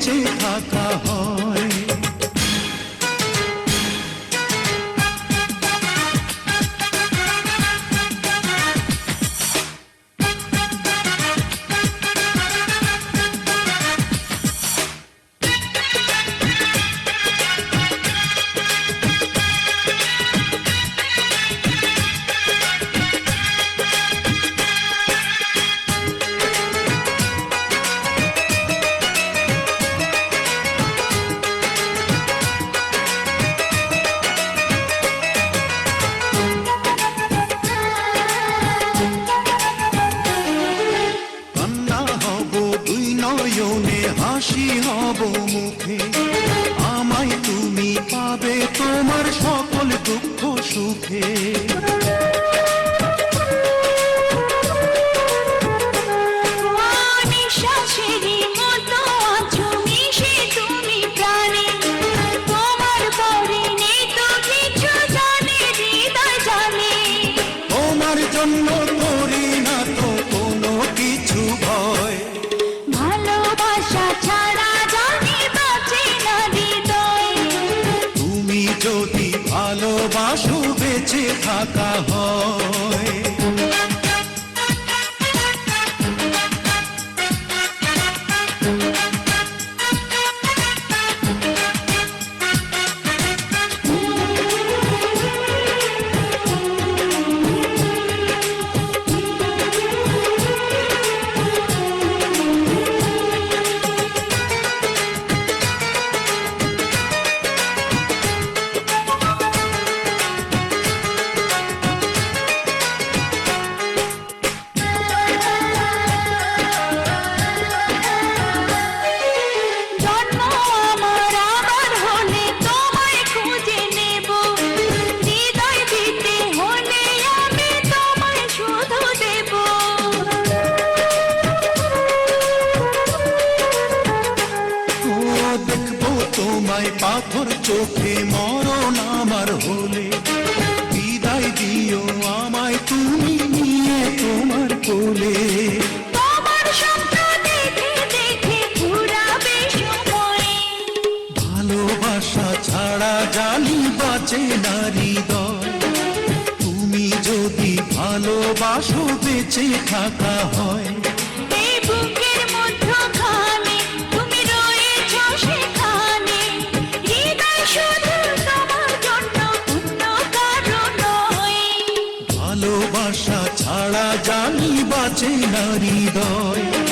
বেঁচে থাকা হয়। নয়নে হাসি হব মুখে, আমায় তুমি পাবে তোমার সকল দুঃখ সুখে। তোমার জন্য করি না তো কোনো কিছু ভয়, যদি ভালোবাসো বেঁচে থাকা হয়। তোমায় পাথর চোখে মরণ আমার হলে, বিদায় দিও আমায় তুমি নিয়ে তোমার কোলে। ভালোবাসা ছাড়া জানি বাঁচে না হৃদয়, তুমি যদি ভালোবাসো বেঁচে থাকা হয়। ভালোবাসা ছাড়া জানি বাঁচে না হৃদয়।